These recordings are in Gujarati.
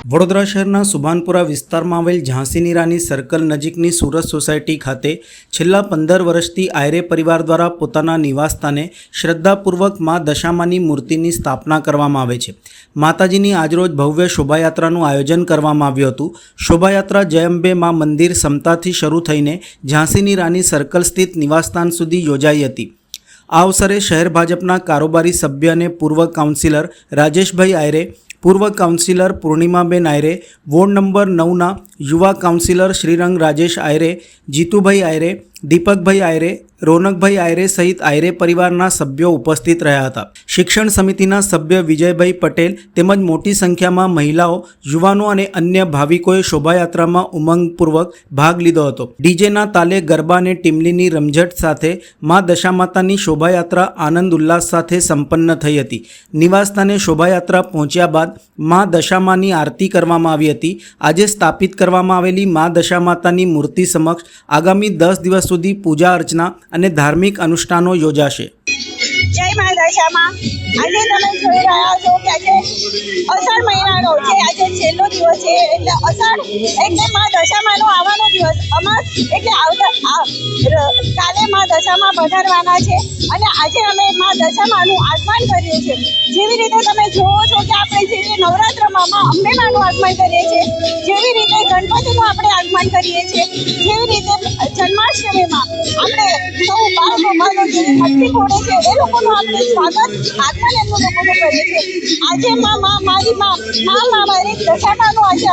વડોદરા શહેરના સુભાનપુરા વિસ્તારમાં આવેલ ઝાંસીની રાની સર્કલ નજીકની સુરત સોસાયટી ખાતે છેલ્લા 15 વર્ષથી આયરે પરિવાર દ્વારા પોતાના નિવાસસ્થાને શ્રદ્ધાપૂર્વક મા દશામાની મૂર્તિની સ્થાપના કરવામાં આવે છે। માતાજીની આજરોજ ભવ્ય શોભાયાત્રાનું આયોજન કરવામાં આવ્યું હતું। શોભાયાત્રા જય અંબે મા મંદિર સમતાથી શરૂ થઈને ઝાંસીની રાની સર્કલ સ્થિત નિવાસસ્થાન સુધી યોજાઈ હતી। આ અવસરે શહેર ભાજપના કારોબારી સભ્ય અને પૂર્વ કાઉન્સિલર રાજેશભાઈ આયરે, પૂર્વ કાઉન્સિલર પૂર્ણિમાબેન આયરે, વોર્ડ નંબર 9ના યુવા કાઉન્સિલર શ્રીરંગ રાજેશ આયરે, જીતુભાઈ આયરે, દીપકભાઈ આયરે, રોનકભાઈ આયરે સહિત આયરે પરિવારના સભ્યો ઉપસ્થિત રહ્યા હતા। શિક્ષણ સમિતિના સભ્ય વિજયભાઈ પટેલ તેમજ મોટી સંખ્યામાં મહિલાઓ, યુવાનો અને અન્ય ભાવિકોએ શોભાયાત્રામાં ઉમંગપૂર્વક ભાગ લીધો હતો। ડીજેના તાલે ગરબા અને ટીમલીની રમઝટ સાથે મા દશામાતાની શોભાયાત્રા આનંદ ઉલ્લાસ સાથે સંપન્ન થઈ હતી। નિવાસસ્થાને શોભાયાત્રા પહોંચ્યા બાદ મા દશામાની આરતી કરવામાં આવી હતી। આજે સ્થાપિત કરવામાં આવેલી મા દશામાતાની મૂર્તિ સમક્ષ આગામી 10 દિવસ સુધી પૂજા અર્ચના અને ધાર્મિક અનુષ્ઠાનો યોજાશે। જય મા દશામાં। આજે તમે જોઈ રહ્યા છો કે આજે અષાઢ મહિનાનો છે, આજે છેલ્લો દિવસ છે, એટલે અષાઢ એટલે મા દશામાનો આવવાનો દિવસ, અમાસ એટલે કાલે મા દશામાં પધારવાના છે અને આજે અમે મા દશામાનું આગમન કર્યું છે। જેવી રીતે તમે જોવો છો કે આપણે જેવી નવરાત્રમાં મા અંબે માનું આગમન કરીએ છીએ, જેવી રીતે ગણપતિનું આપણે આગમન કરીએ છીએ, જેવી રીતે જન્માષ્ટમીમાં આપણે સૌ બાળકો જેવી મટકી ફોડે છે એ લોકોનું આપણે સ્વાગત આગમન એમનું લોકોનું કરીએ છીએ। આજે મારી દશામાનું આજે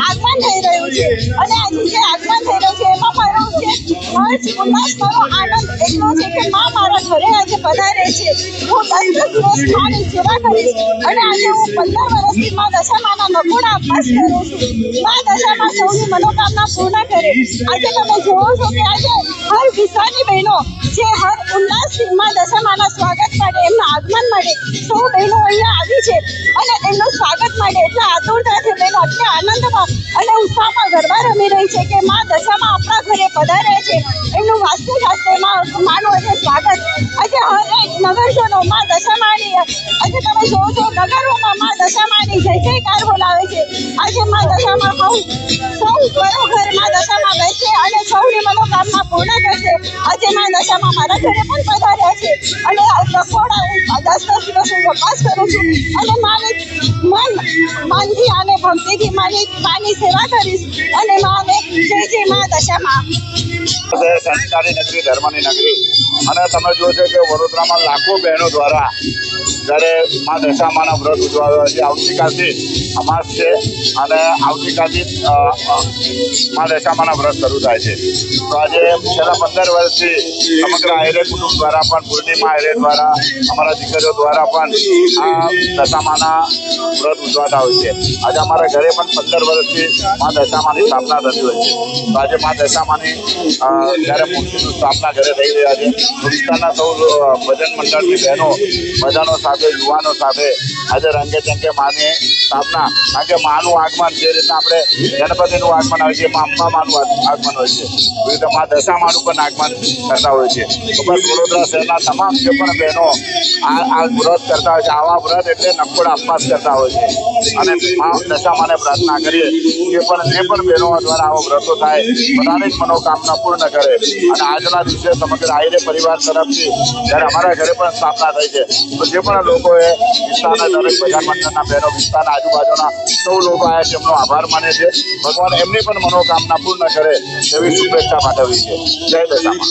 આગમન થઈ રહ્યું છે અને આજે જે આગમન થઈ રહ્યું છે એમાં મારો જે હર્ષ ઉલ્લાસ, મારો આનંદ એટલો છે કે મા મારા ઘરે આજે પધારે છે। હું 10 દિવસ માની સેવા કરીશ અને આજે હું 15 વર્ષથી મા દશામાના નકોડા અભ્યાસ કરું છું। મા દશામાં સૌની મનોકામના પૂર્ણ કરે। આજે તમે જોવો છો કે આજે હર વિસ્તારની બહેનો જે હર ઉલ્લાસથી મા દશામાના સ્વાગત માટે, એમના આગમન માટે સૌ બહેનો અહીંયા આવી છે અને એમનું સ્વાગત માટે એટલા આતુરતાથી બહેનો એટલા આનંદમાં અને ઉત્સાહમાં ગરબા રમી રહી છે કે મા દશામાં આપણા ઘરે પધારે છે। એમનું વાસ્તુ શાસ્ત્રમાં માનું આજે સ્વાગત। આજે હરેક નગરજનો મા દશામાની, આજે તમે જોવો છો નગરોમાં મા દશામાની જય જયકાર બોલાવે છે। આજે મા દશામાં સૌ ઘર મા દશામાં બેસે અને સૌની મનોકામના પૂર્ણ કરશે। આજે મા દશામાં મારા ઘરે પણ પધાર્યા છે અને નકોડા હું 10 દિવસ હું ઉપવાસ કરું છું અને મનથી અને ભક્તિથી માની સેવા કરીશ અને માને જય જય મા દશામાં। સંસ્કારી નગરી, ધર્મની નગરી, અને તમે જોશો કે વડોદરામાં લાખો બહેનો દ્વારા જ્યારે મા દશામાના વ્રત ઉજવાયો છે। આવતીકાલથી અમાસ છે અને આવતીકાલથી મા દશામાના વ્રત શરૂ થાય છે। તો આજે છેલ્લા 15 વર્ષથી સમગ્ર આયરે કુટુંબ દ્વારા પણ, પૂર્ણિમા આયરે દ્વારા, અમારા દીકરીઓ દ્વારા પણ આ દશામાના વ્રત ઉજવાતા હોય છે। આજે અમારા ઘરે પણ 15 વર્ષથી મા દશામાની સ્થાપના થતી હોય છે। તો આજે મા દશામાની જ્યારે મૂર્તિની સ્થાપના ઘરે થઈ રહ્યા છે, તો વિસ્તારના સૌ ભજન મંડળની બહેનો બધાનો સાથે, યુવાનો સાથે આજે રંગે ચંગે માની સ્થાપના, કારણ કે માનું આગમન જે રીતના આપણે ગણપતિનું આગમન હોય છે, એમાં અંબા માનું આગમન હોય છે, એ રીતે મા દશામાનું પણ આગમન કરતા હોય છે। તો બસ વડોદરા શહેરના તમામ જે પણ બહેનો આ વ્રત કરતા હોય છે, આવા વ્રત એટલે નકોડા અપવાસ કરતા હોય છે અને મા દશામાને પ્રાર્થના કરીએ જે પણ બહેનો દ્વારા આવો વ્રતો થાય, બધાની જ મનોકામના પૂર્ણ કરે। અને આજના દિવસે સમગ્ર આયરે પરિવાર તરફથી જ્યારે અમારા ઘરે પણ સ્થાપના થઈ છે, તો જે પણ લોકોએ વિસ્તારના દરેક બજાર મંડળના બહેનો, વિસ્તારના આજુબાજુના સૌ લોકો આવ્યા છે, એમનો આભાર માને છે। ભગવાન એમની પણ મનોકામના પૂર્ણ કરે એવી શુભેચ્છા પાઠવી છે। જય દશામાં।